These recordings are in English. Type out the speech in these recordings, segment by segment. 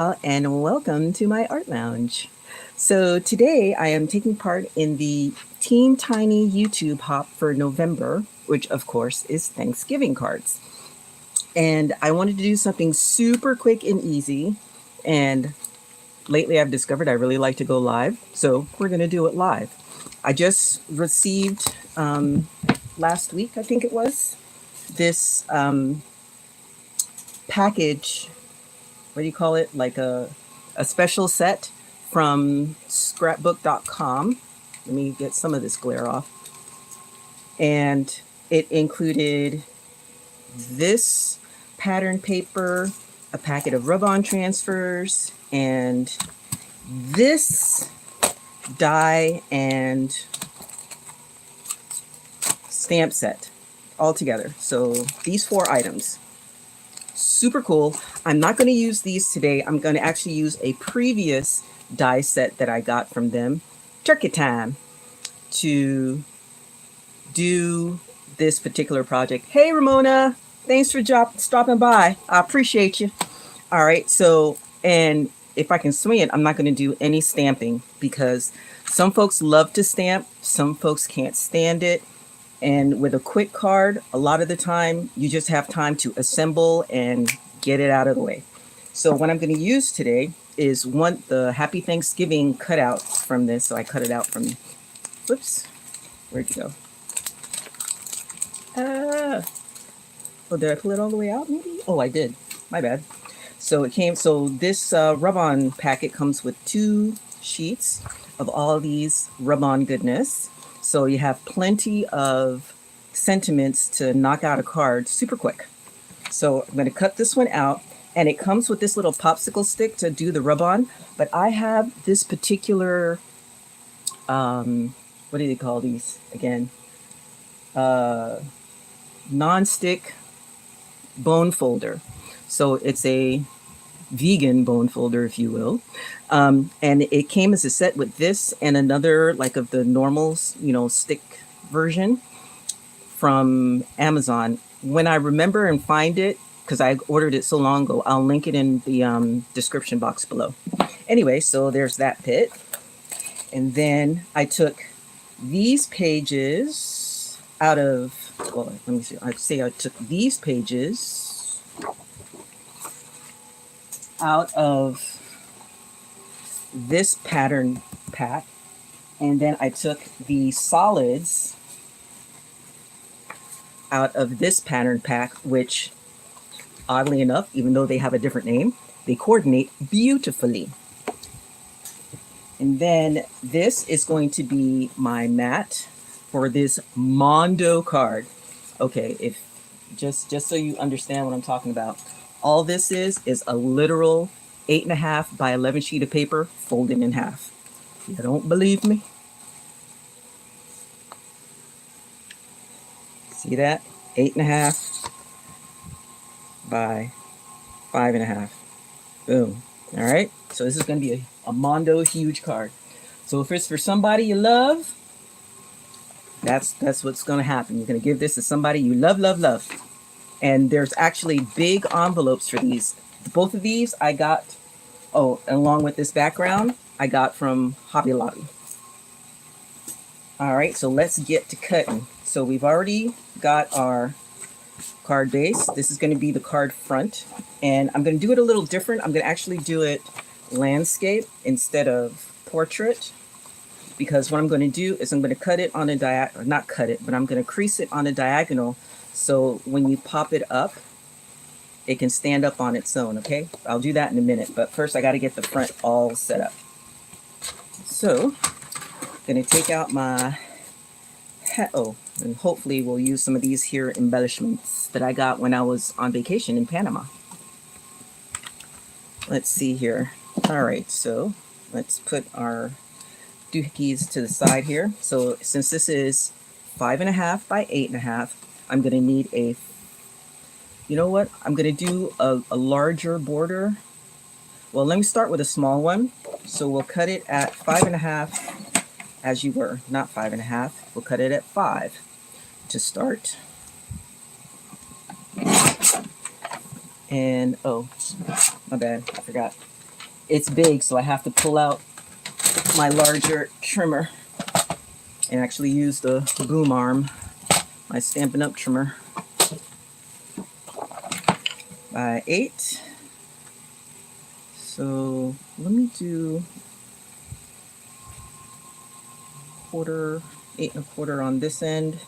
And welcome to my art lounge. So today I am taking part in the Team Tiny YouTube Hop for November, which of course is Thanksgiving cards. And I wanted to do something super quick and easy. And lately I've discovered I really like to go live. So we're going to do it live. I just received last week, I think it was, this package. What do you call it? Like a special set from scrapbook.com. Let me get some of this glare off. And it included this pattern paper, a packet of rub-on transfers, and this die and stamp set all together. So these 4 items. Super cool. I'm not going to use these today. I'm going to actually use a previous die set that I got from them, Turkey Time, to do this particular project. Hey, Ramona, thanks for stopping by. I appreciate you. All right, so, and if I can swing it, I'm not going to do any stamping because some folks love to stamp, some folks can't stand it. And with a quick card, a lot of the time, you just have time to assemble and get it out of the way. So what I'm going to use today is the Happy Thanksgiving cutout from this. So I cut it out from, whoops, where'd you go? Oh, did I pull it all the way out maybe? Oh, I did. My bad. So this rub-on packet comes with 2 sheets of all these rub-on goodness. So you have plenty of sentiments to knock out a card super quick. So I'm going to cut this one out, and it comes with this little popsicle stick to do the rub-on. But I have this particular, what do they call these again? Non-stick bone folder. So it's a vegan bone folder, if you will. And it came as a set with this and another, like of the normal, stick version from Amazon. When I remember and find it, because I ordered it so long ago, I'll link it in the description box below. Anyway, so there's that pit. And then I took these pages out of, well, let me see. I'd say I took these pages out of this pattern pack, and then I took the solids out of this pattern pack, which oddly enough, even though they have a different name, they coordinate beautifully. And then this is going to be my mat for this Mondo card. Okay, if just so you understand what I'm talking about, all this is a literal 8.5 by 11 sheet of paper folded in half. You don't believe me? See that? 8.5 by 5.5. Boom. All right. So this is going to be a Mondo huge card. So if it's for somebody you love, that's what's going to happen. You're going to give this to somebody you love, love, love. And there's actually big envelopes for these. Both of these I got, along with this background, I got from Hobby Lobby. All right, so let's get to cutting. So we've already got our card base. This is going to be the card front. And I'm going to do it a little different. I'm going to actually do it landscape instead of portrait. Because what I'm going to do is I'm going to cut it on a diagonal, not cut it, but I'm going to crease it on a diagonal. So when you pop it up, it can stand up on its own, okay? I'll do that in a minute, but first I got to get the front all set up. So, I'm going to take out my, and hopefully we'll use some of these here embellishments that I got when I was on vacation in Panama. Let's see here. All right, so let's put our doohickeys to the side here. So since this is 5.5 by 8.5, I'm going to need you know what? I'm going to do a larger border. Well, let me start with a small one. So we'll cut it at 5.5 as you were, not 5.5. We'll cut it at 5 to start. And, oh, my bad, I forgot. it's big, so I have to pull out my larger trimmer and actually use the boom arm, my Stampin' Up trimmer. By 8. So let me do 1/4, 8 1/4 on this end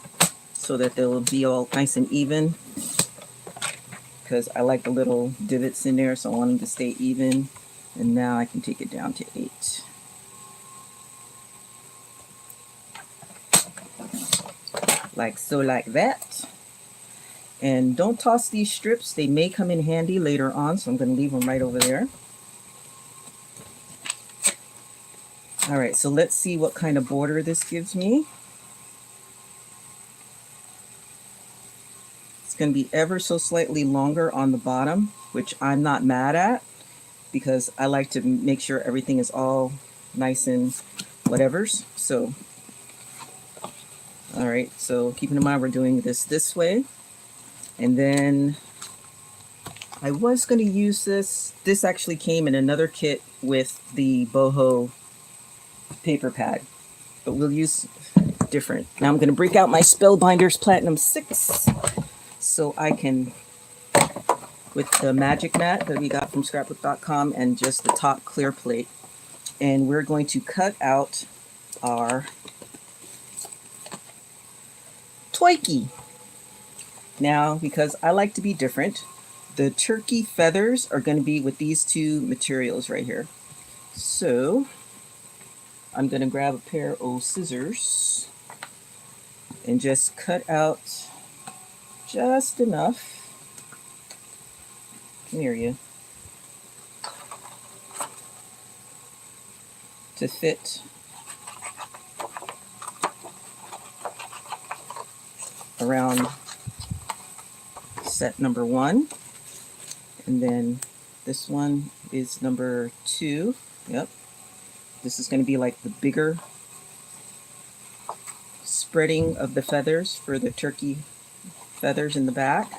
so that they'll be all nice and even, because I like the little divots in there, so I want them to stay even. And now I can take it down to 8. Like so, like that. And don't toss these strips. They may come in handy later on, so I'm going to leave them right over there. All right, so let's see what kind of border this gives me. It's going to be ever so slightly longer on the bottom, which I'm not mad at, because I like to make sure everything is all nice and whatevers. So, all right, so keeping in mind we're doing this way. And then I was going to use this. This actually came in another kit with the Boho paper pad, but we'll use different. Now I'm going to break out my Spellbinders Platinum 6 so I can, with the magic mat that we got from scrapbook.com and just the top clear plate, and we're going to cut out our Toiki. Now, because I like to be different, the turkey feathers are going to be with these two materials right here. So I'm going to grab a pair of scissors and just cut out just enough. Come here, you. To fit around set number 1, and then this one is number 2. Yep, this is going to be like the bigger spreading of the feathers for the turkey feathers in the back.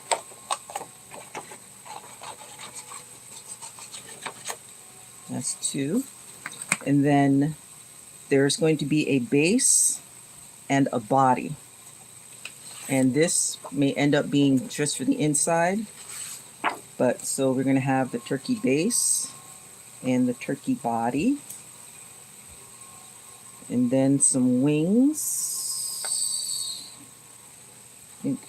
That's 2. And then there's going to be a base and a body. And this may end up being just for the inside, but so we're going to have the turkey base and the turkey body, and then some wings. I think,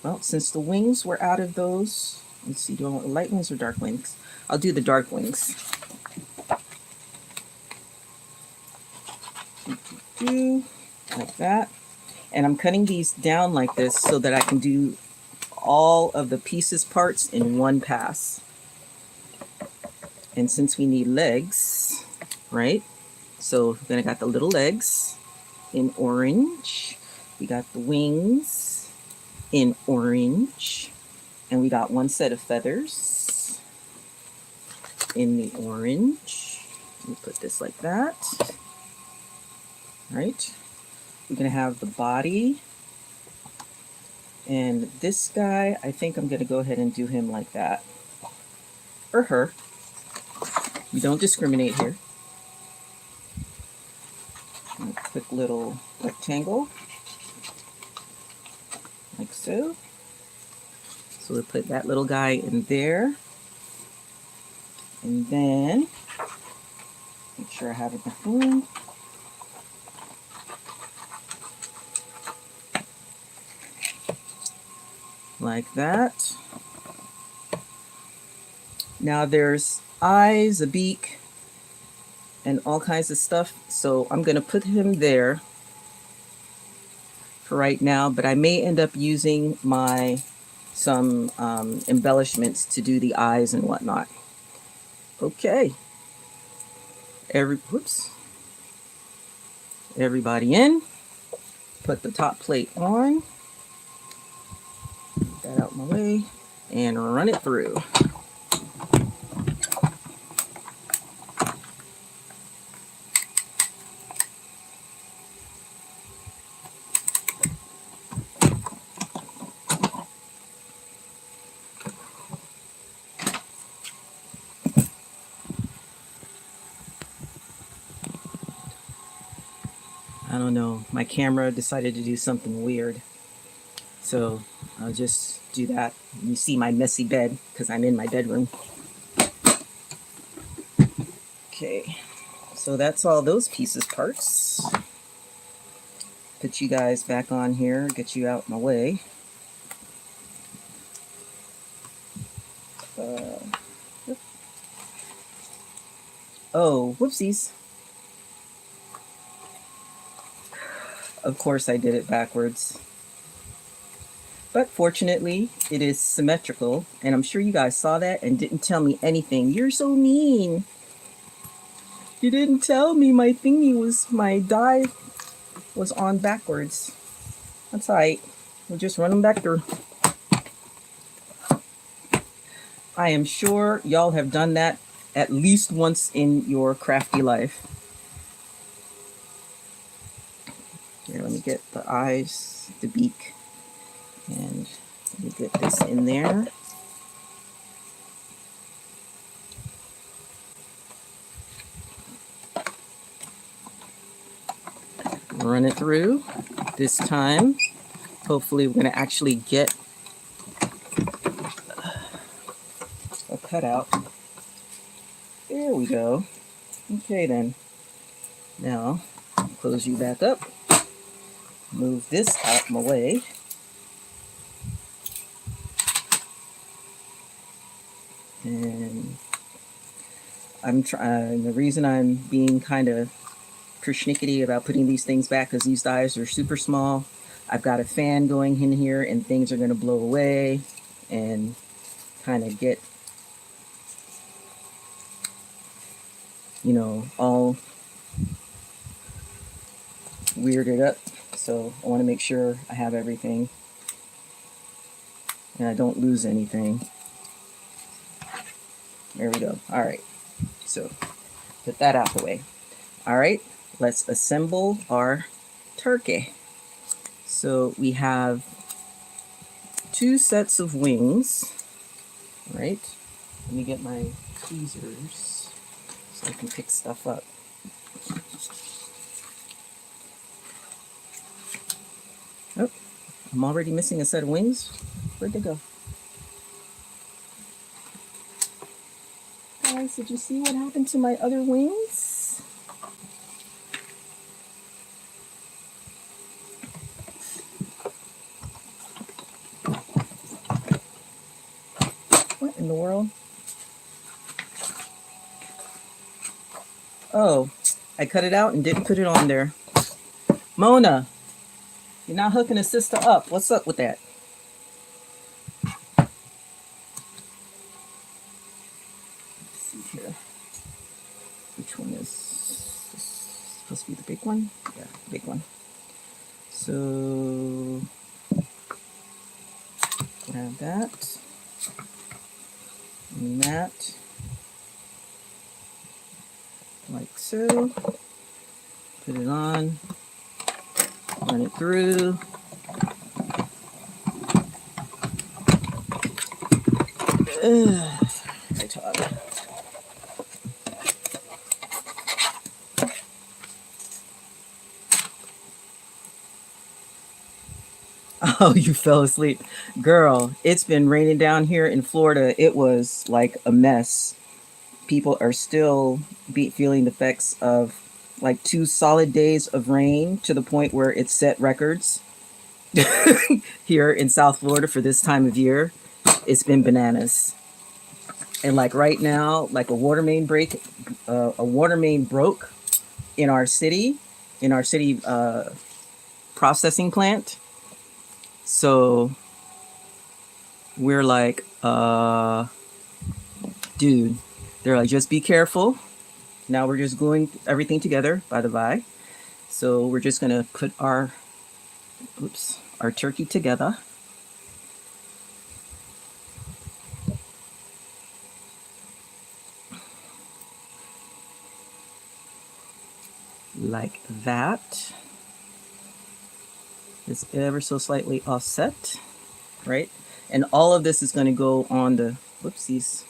well, since the wings were out of those, let's see, do I want light wings or dark wings? I'll do the dark wings. Like that. And I'm cutting these down like this so that I can do all of the pieces parts in one pass. And since we need legs, right? So then I got the little legs in orange. We got the wings in orange. And we got one set of feathers in the orange. Let me put this like that. Right? We're going to have the body, and this guy, I think I'm going to go ahead and do him like that, or her. We don't discriminate here. A quick little rectangle, like so. So we'll put that little guy in there, and then make sure I have enough room. Like that. Now there's eyes, a beak, and all kinds of stuff. So I'm going to put him there for right now, but I may end up using some embellishments to do the eyes and whatnot. Okay. Everybody in. Put the top plate on. Get that out of my way and run it through. I don't know, my camera decided to do something weird. So I'll just do that. You see my messy bed because I'm in my bedroom. Okay, so that's all those pieces parts. Put you guys back on here, get you out my way. Oh, whoopsies. Of course I did it backwards. But fortunately, it is symmetrical, and I'm sure you guys saw that and didn't tell me anything. You're so mean. You didn't tell me my die was on backwards. That's all right. We'll just run them back through. I am sure y'all have done that at least once in your crafty life. Here, let me get the eyes, the beak, and let me get this in there. Run it through. This time, hopefully we're going to actually get a cutout. There we go. Okay then. Now, close you back up. Move this out my way. And I'm trying. The reason I'm being kind of persnickety about putting these things back because these dies are super small. I've got a fan going in here, and things are going to blow away and kind of get, you know, all weirded up. So I want to make sure I have everything and I don't lose anything. There we go. All right. So put that out the way. All right. Let's assemble our turkey. So we have 2 sets of wings. All right. Let me get my tweezers so I can pick stuff up. Oh, I'm already missing a set of wings. Where'd they go? Guys, did you see what happened to my other wings? What in the world? Oh, I cut it out and didn't put it on there. Mona, you're not hooking a sister up. What's up with that? Let's see here. Which one is this supposed to be the big one? Yeah, big one. So grab that and that, like so. Put it on, run it through. I taught. Oh, you fell asleep. Girl, it's been raining down here in Florida. It was like a mess. People are still feeling the effects of like 2 solid days of rain to the point where it set records here in South Florida for this time of year. It's been bananas. And like right now, like a water main broke in our city processing plant. So we're like, dude, they're like, just be careful. Now we're just gluing everything together, by the by. So we're just gonna put our turkey together. Like that. It's ever so slightly offset, right? And all of this is going to go on the, whoopsies,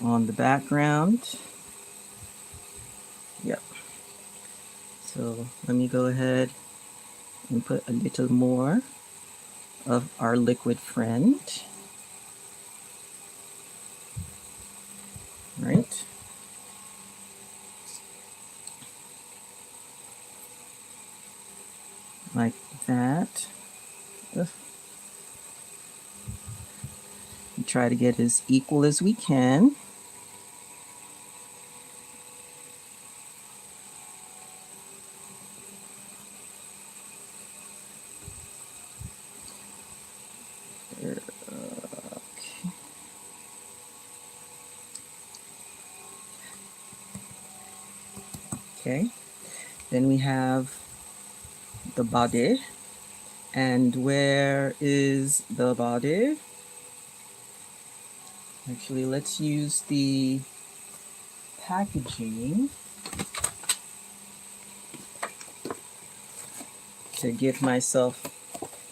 on the background. Yep. So let me go ahead and put a little more of our liquid friend. Right. Like that. Ugh. We try to get as equal as we can. Okay. Then we have the body. And where is the body? Actually, let's use the packaging to give myself,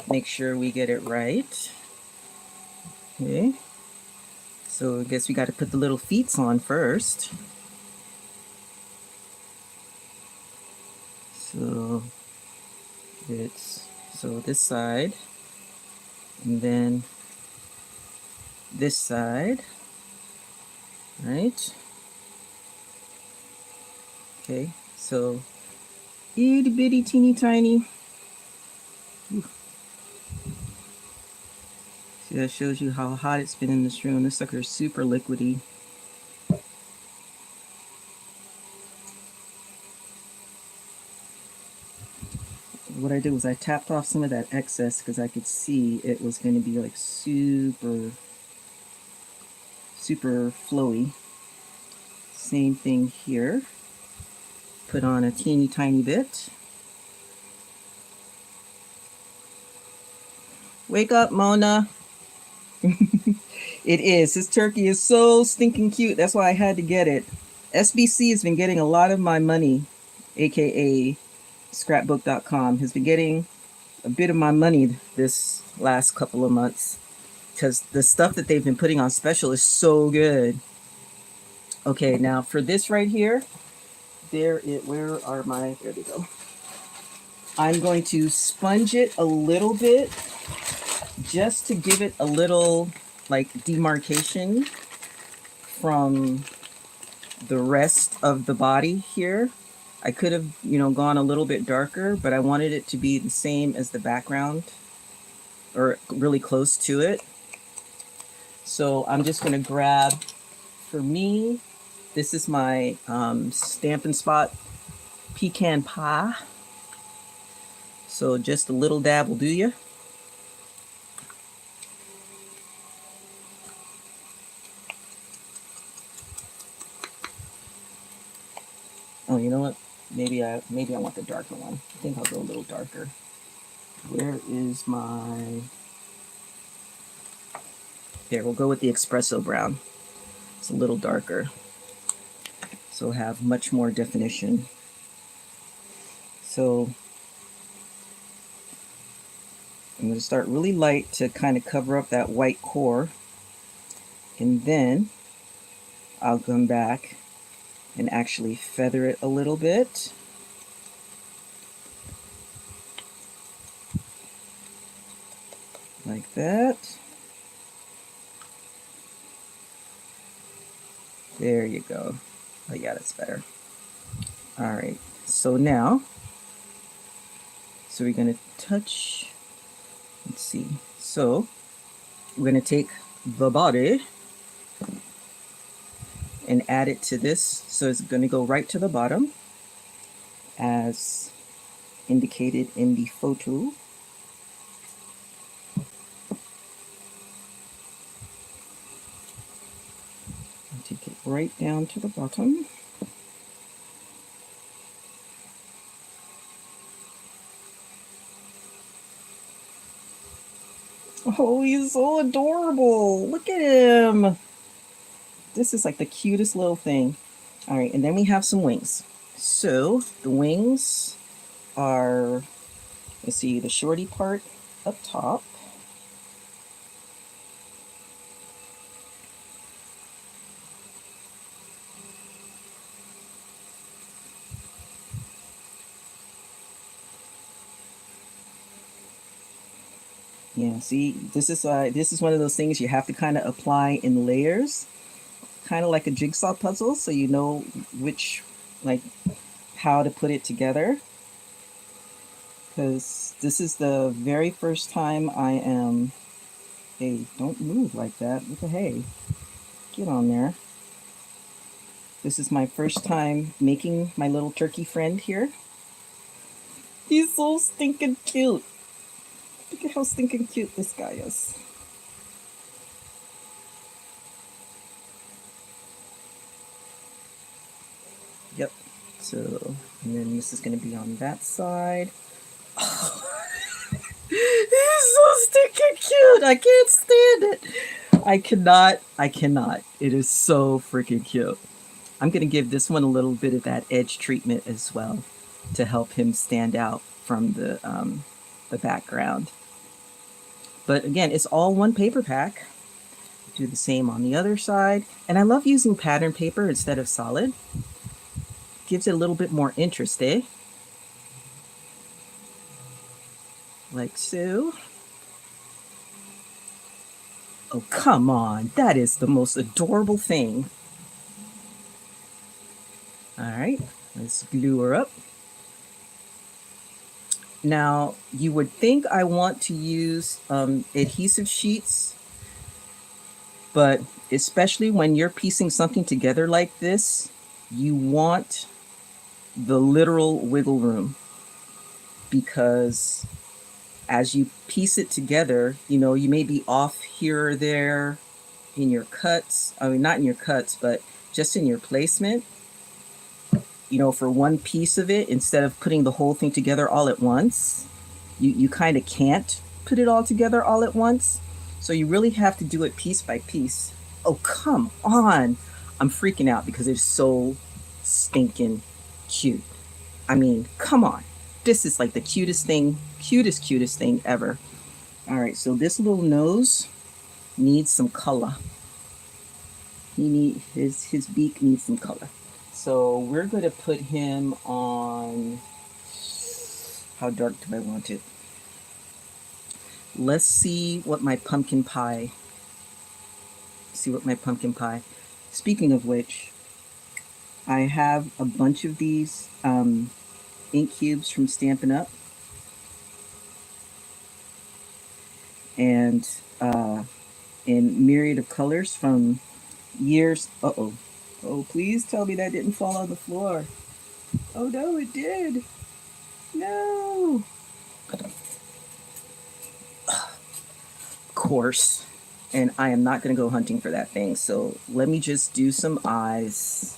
make sure we get it right. Okay. So I guess we got to put the little feet on first. So it's, so this side, and then this side, right? Okay, so itty bitty teeny tiny. Ooh. See, that shows you how hot it's been in this room. This sucker is super liquidy. What I did was I tapped off some of that excess because I could see it was going to be like super flowy. Same thing here. Put on a teeny tiny bit. Wake up, Mona. It is. This turkey is so stinking cute. That's why I had to get it. SBC has been getting a lot of my money, aka Scrapbook.com, has been getting a bit of my money this last couple of months because the stuff that they've been putting on special is so good. Okay, now for this right here, where are my, there they go. I'm going to sponge it a little bit just to give it a little like demarcation from the rest of the body here. I could have, you know, gone a little bit darker, but I wanted it to be the same as the background or really close to it. So I'm just going to grab, for me, this is my Stampin' Spot pecan pie. So just a little dab will do you. Oh, you know what? Maybe I want the darker one. I think I'll go a little darker. Where is my... There, we'll go with the Espresso brown. It's a little darker, so have much more definition. So I'm going to start really light to kind of cover up that white core, and then I'll come back and actually feather it a little bit. Like that. There you go. Oh yeah, that's better. All right, so now, so we're going to touch, let's see. So we're going to take the body and add it to this. So it's going to go right to the bottom as indicated in the photo. Take it right down to the bottom. Oh, he's so adorable. Look at him. This is like the cutest little thing. All right, and then we have some wings. So the wings are, let's see, the shorty part up top. Yeah, see, this is one of those things you have to kind of apply in layers, kind of like a jigsaw puzzle, so you know which, like, how to put it together. Because this is the very first time I am. Hey, don't move like that. What the hey? Get on there. This is my first time making my little turkey friend here. He's so stinking cute. Look at how stinking cute this guy is. Yep. So, and then this is going to be on that side. Oh, he's so stinking cute. I can't stand it. I cannot. It is so freaking cute. I'm going to give this one a little bit of that edge treatment as well to help him stand out from the background. But again, it's all one paper pack. Do the same on the other side. And I love using pattern paper instead of solid. Gives it a little bit more interest, eh? Like so. Oh, come on. That is the most adorable thing. All right, let's glue her up. Now, you would think I want to use adhesive sheets, but especially when you're piecing something together like this, you want the literal wiggle room, because as you piece it together, you know, you may be off here or there in your cuts. I mean, not in your cuts, but just in your placement. You know, for one piece of it, instead of putting the whole thing together all at once, you kind of can't put it all together all at once. So you really have to do it piece by piece. Oh, come on. I'm freaking out because it's so stinking cute. I mean, come on. This is like the cutest thing ever. All right, so this little nose needs some color. His beak needs some color. So we're going to put him on, how dark do I want it? Let's see what my pumpkin pie, speaking of which, I have a bunch of these ink cubes from Stampin' Up. And in myriad of colors from years. Uh-oh. Oh, please tell me that didn't fall on the floor. Oh, no, it did. No. Of course. And I am not going to go hunting for that thing. So let me just do some eyes.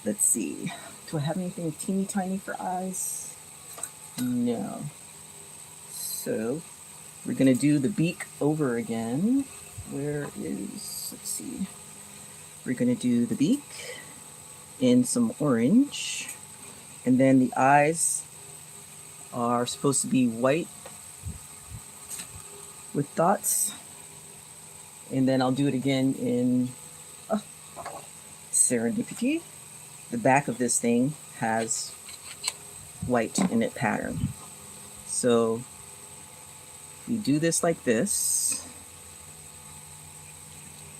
Let's see. Do I have anything teeny tiny for eyes? No. So we're going to do the beak over again. Where is, let's see. We're going to do the beak in some orange. And then the eyes are supposed to be white with dots. And then I'll do it again in serendipity. The back of this thing has white in it pattern. So we do this like this.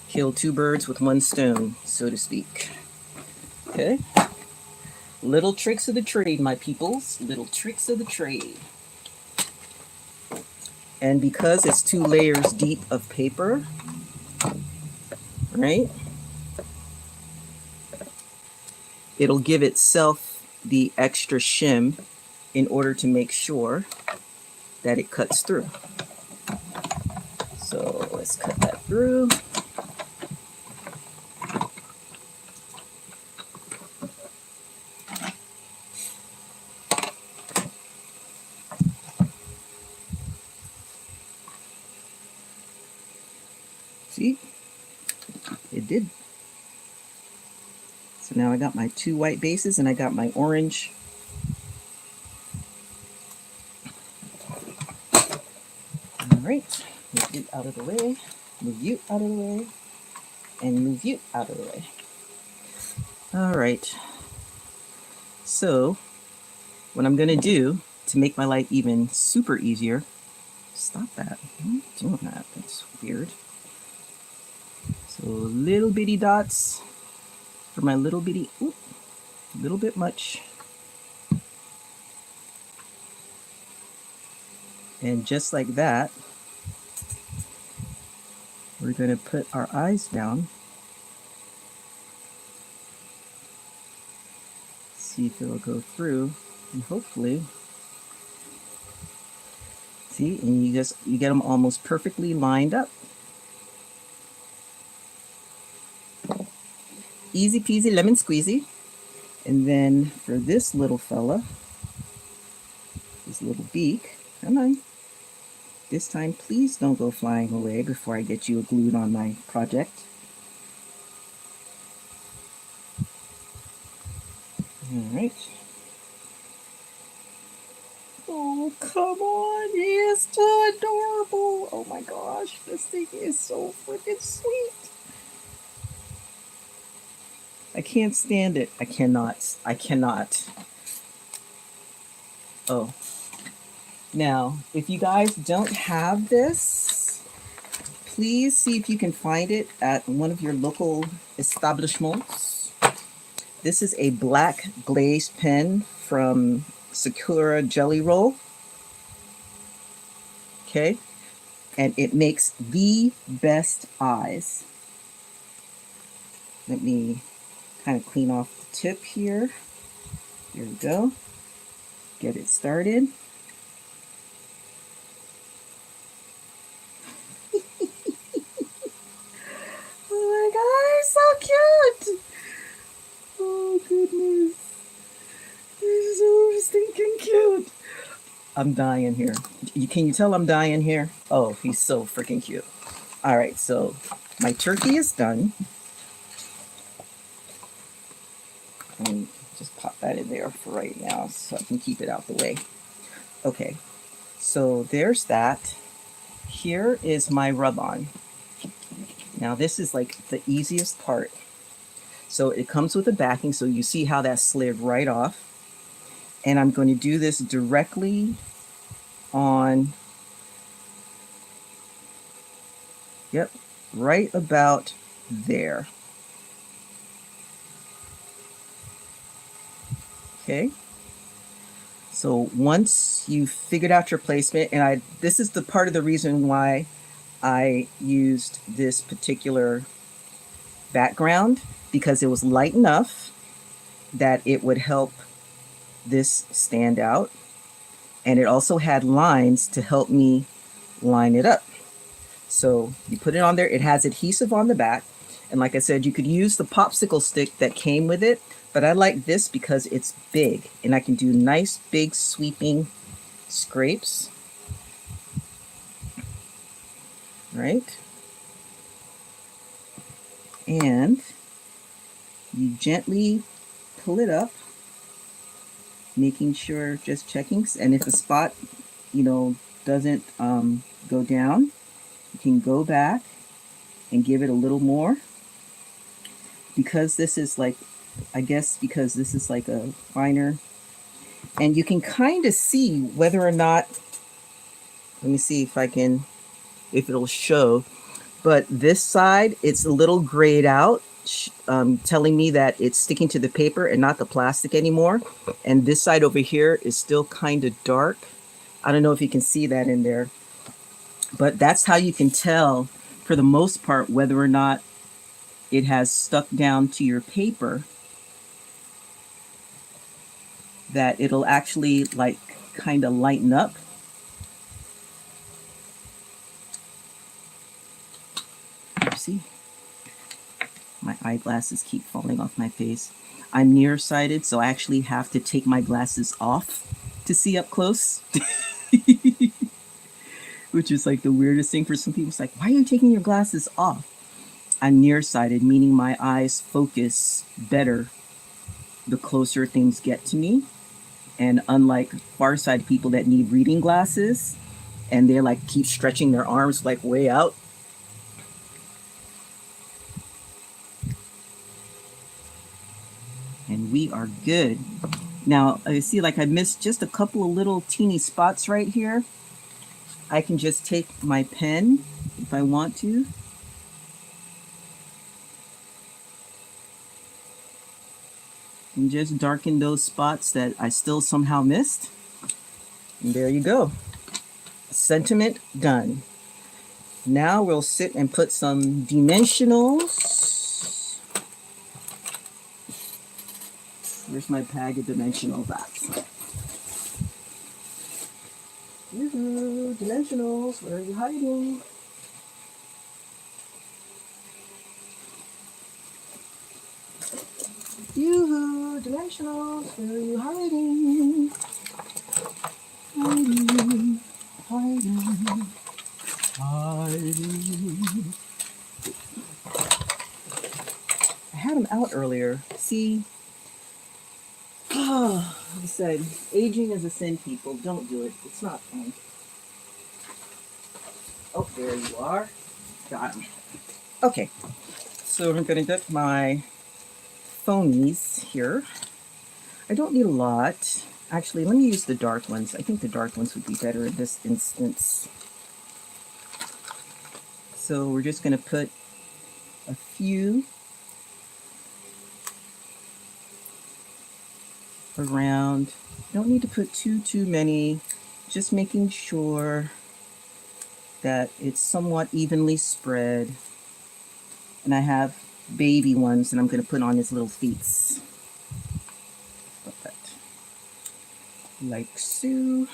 Kill two birds with one stone, so to speak. Okay? Little tricks of the trade, my peoples. Little tricks of the trade. And because it's 2 layers deep of paper, right? It'll give itself the extra shim in order to make sure that it cuts through. So let's cut that through. See? It did. So now I got my 2 white bases and I got my orange. All right, move you out of the way, move you out of the way, and move you out of the way. All right. So what I'm going to do to make my life even super easier Stop that. I'm not doing that. That's weird. So little bitty dots for my little bitty, oop, a little bit much. And just like that, we're going to put our eyes down. See if it'll go through, and hopefully, see, and you get them almost perfectly lined up. Easy peasy lemon squeezy. And then for this little fella, this little beak, come on. This time, please don't go flying away before I get you glued on my project. All right. Oh, come on. It's adorable. Oh my gosh, this thing is so freaking sweet. I can't stand it. I cannot. I cannot. Oh. Now, if you guys don't have this, please see if you can find it at one of your local establishments. This is a black glazed pen from Sakura Jelly Roll. Okay. And it makes the best eyes. Let me kind of clean off the tip here. Here we go. Get it started. Oh my god, so cute! Oh goodness. He's so stinking cute. I'm dying here. Can you tell I'm dying here? Oh, he's so freaking cute. Alright, so my turkey is done. And just pop that in there for right now so I can keep it out the way. Okay, so there's that. Here is my rub-on. Now this is like the easiest part. So it comes with a backing, so you see how that slid right off. And I'm going to do this directly on, yep, right about there. Okay. So once you've figured out your placement, and this is the part of the reason why I used this particular background, because it was light enough that it would help this stand out, and it also had lines to help me line it up. So you put it on there. It has adhesive on the back, and like I said, you could use the popsicle stick that came with it, but I like this because it's big and I can do nice big sweeping scrapes. Right? And you gently pull it up, making sure, just checking, and if a spot, you know, doesn't go down, you can go back and give it a little more. Because this is like, I guess because this is like a finer, and you can kind of see whether or not, let me see if I can, if it'll show, but this side, it's a little grayed out, telling me that it's sticking to the paper and not the plastic anymore. And this side over here is still kind of dark. I don't know if you can see that in there, but that's how you can tell, for the most part, whether or not it has stuck down to your paper, that it'll actually like kind of lighten up. See, my eyeglasses keep falling off my face. I'm nearsighted, so I actually have to take my glasses off to see up close. Which is like the weirdest thing for some people. It's like, why are you taking your glasses off? I'm nearsighted, meaning my eyes focus better the closer things get to me. And unlike farsighted people that need reading glasses, and they're like keep stretching their arms like way out. And we are good. Now, I see like I missed just a couple of little teeny spots right here. I can just take my pen if I want to. And just darken those spots that I still somehow missed. And there you go. Sentiment done. Now we'll sit and put some dimensionals. Here's my bag of dimensional box. Yoo-hoo, dimensionals, where are you hiding? Yoo-hoo, dimensionals, where are you hiding? Hiding, hiding, hiding. I had them out earlier. See? Oh, like I said, aging is a sin, people. Don't do it. It's not fun. Oh, there you are. Got them. Okay, so I'm going to get my foamies here. I don't need a lot. Actually, let me use the dark ones. I think the dark ones would be better in this instance. So we're just going to put a few around. Don't need to put too many. Just making sure that it's somewhat evenly spread. And I have baby ones that I'm going to put on his little feet. Like so.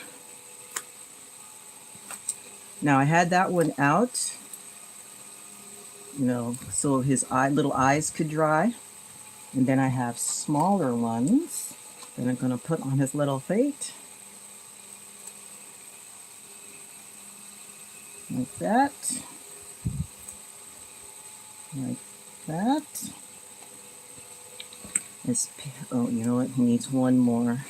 Now I had that one out, you know, so his little eyes could dry. And then I have smaller ones that I'm going to put on his little feet. Like that. Like that. Oh, you know what? He needs one more.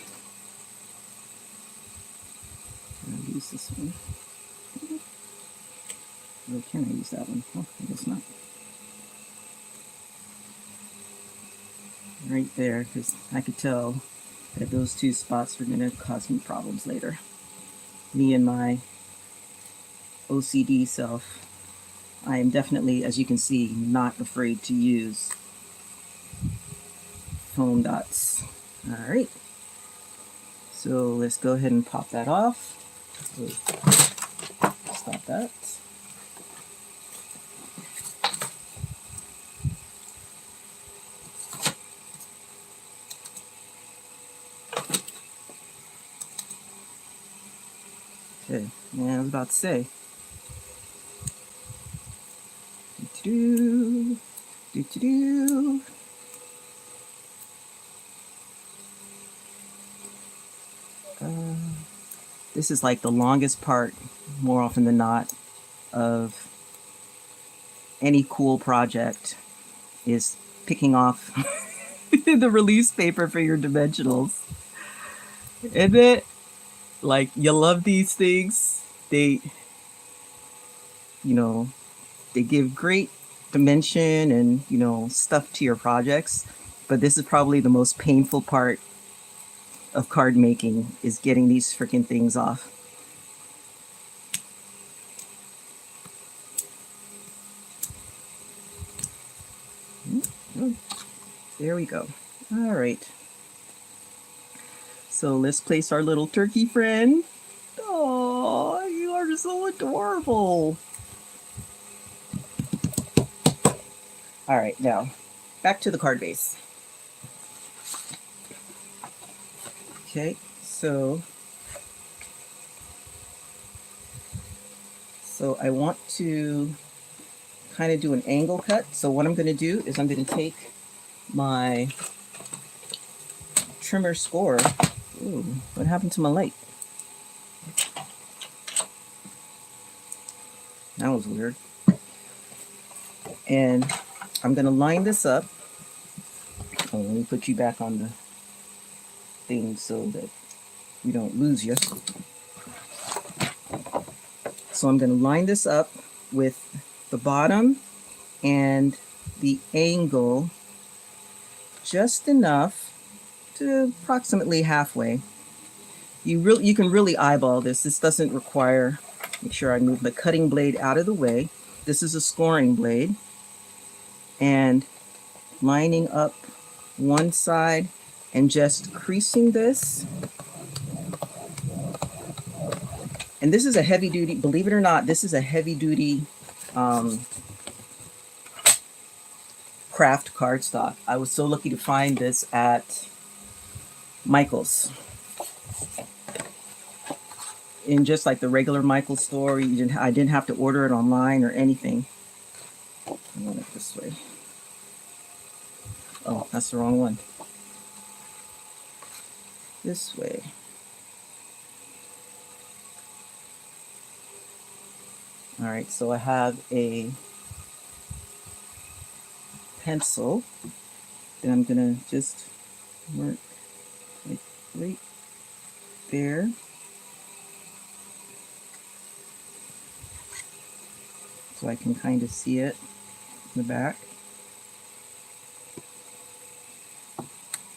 I'll use this one. Or can I use that one? Oh, I guess not. Right there, because I could tell that those two spots were going to cause me problems later. Me and my OCD self. I am definitely, as you can see, not afraid to use foam dots. All right. So let's go ahead and pop that off. Stop that. Okay, yeah, I was about to say. Do-do-do. This is like the longest part, more often than not, of any cool project, is picking off the release paper for your dimensionals. Isn't it? Like, you love these things. They, you know, they give great dimension and, you know, stuff to your projects. But this is probably the most painful part of card making, is getting these freaking things off. There we go. All right. So let's place our little turkey friend. Oh, you are so adorable. All right, now back to the card base. Okay, so I want to kind of do an angle cut. So what I'm going to do is I'm going to take my trimmer score. Ooh, what happened to my light? That was weird. And I'm going to line this up. Oh, let me put you back on the thing so that we don't lose you. So I'm going to line this up with the bottom and the angle just enough to approximately halfway. You can really eyeball this. This doesn't require Make sure I move the cutting blade out of the way. This is a scoring blade. And lining up one side and just creasing this. And this is a heavy duty, believe it or not, this is a heavy duty Kraft cardstock. I was so lucky to find this at Michael's. In just like the regular Michael's store, I didn't have to order it online or anything. I want it this way. Oh, that's the wrong one. This way. All right, so I have a pencil that I'm gonna just mark like right there. So I can kind of see it in the back.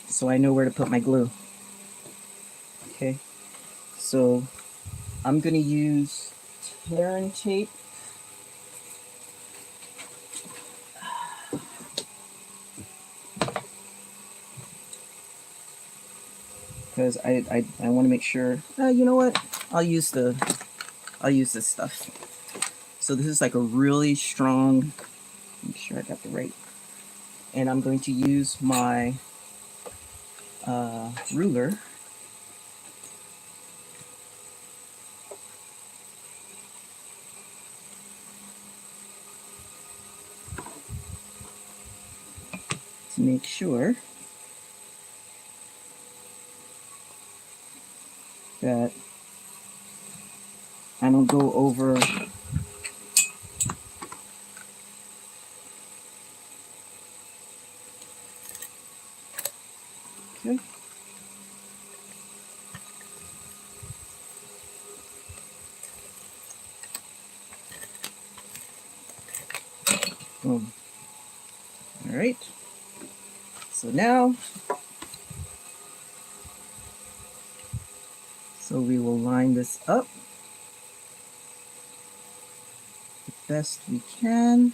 So I know where to put my glue. Okay, so I'm gonna use tearing tape. Because I want to make sure, you know what, I'll use this stuff. So this is like a really strong, make sure I got the right, and I'm going to use my ruler to make sure that I don't go over okay. Boom. All right. So now, we will line this up the best we can.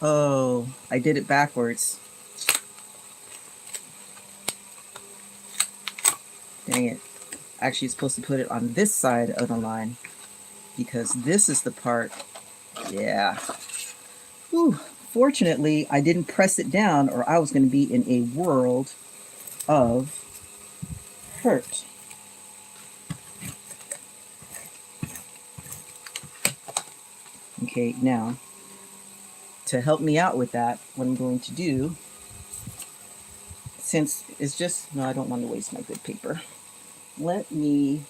Oh, I did it backwards. Dang it. Actually, it's supposed to put it on this side of the line because this is the part. Yeah. Whew. Fortunately, I didn't press it down or I was going to be in a world of hurt. Okay, now, to help me out with that, what I'm going to do, since it's just, no, I don't want to waste my good paper. Let me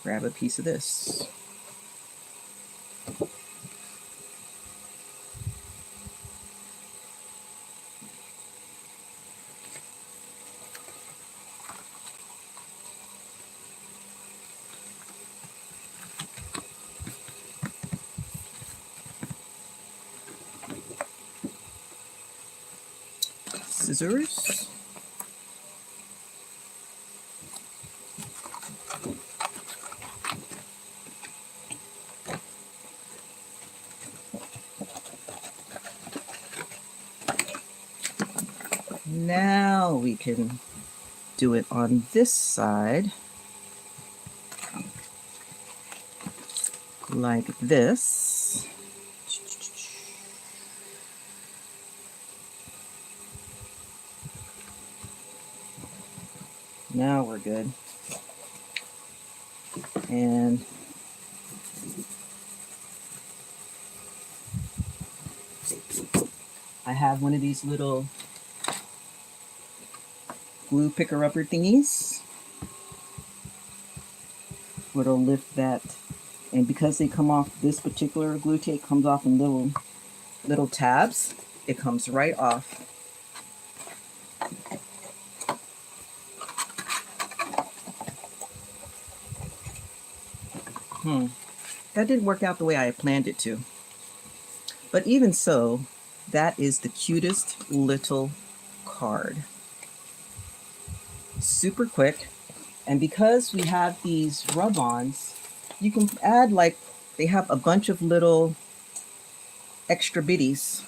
grab a piece of this. Scissors. Now we can do it on this side like this. Now we're good. And I have one of these little glue picker-upper thingies. It'll lift that, and because they come off, this particular glue tape comes off in little tabs, it comes right off. That didn't work out the way I had planned it to. But even so, that is the cutest little card. super quick. And because we have these rub-ons, you can add, like, they have a bunch of little extra bitties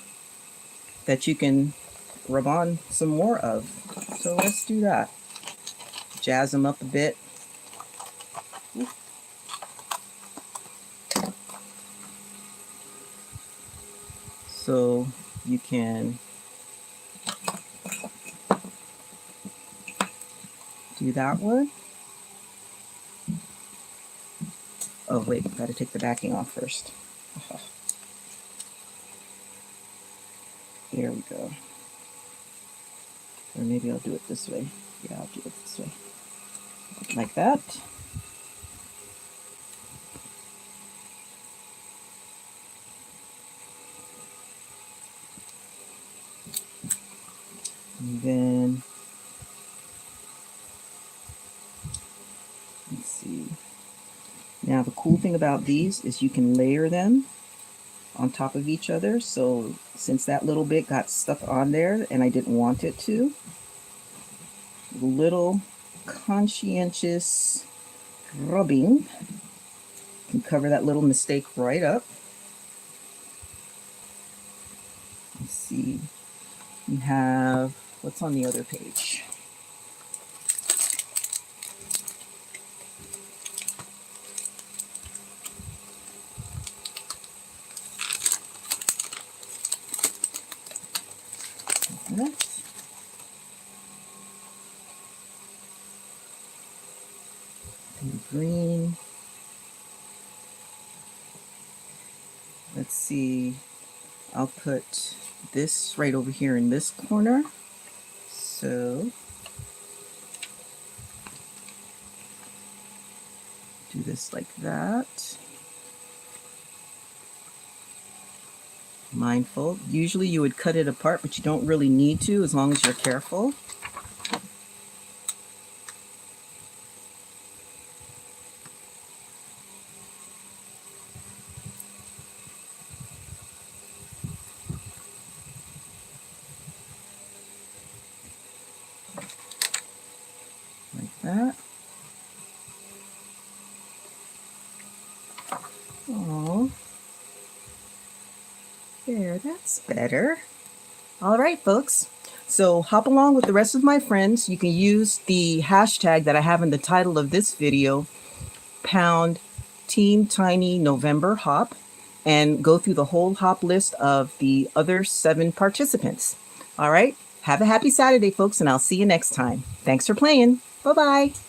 that you can rub on some more of. So let's do that. Jazz them up a bit. So you can do that one. Oh wait, gotta take the backing off first. There we go. Or maybe I'll do it this way. Yeah, I'll do it this way. Like that. And then, let's see. Now the cool thing about these is you can layer them on top of each other. So since that little bit got stuck on there and I didn't want it to, little conscientious rubbing can cover that little mistake right up. Let's see. We have, what's on the other page? And green. Let's see. I'll put this right over here in this corner. So do this like that. Mindful. Usually you would cut it apart, but you don't really need to as long as you're careful. Like that. Oh, there, that's better. All right, folks. So hop along with the rest of my friends. You can use the hashtag that I have in the title of this video, pound Team Tiny November Hop, and go through the whole hop list of the other 7 participants. All right. Have a happy Saturday, folks, and I'll see you next time. Thanks for playing. Bye-bye.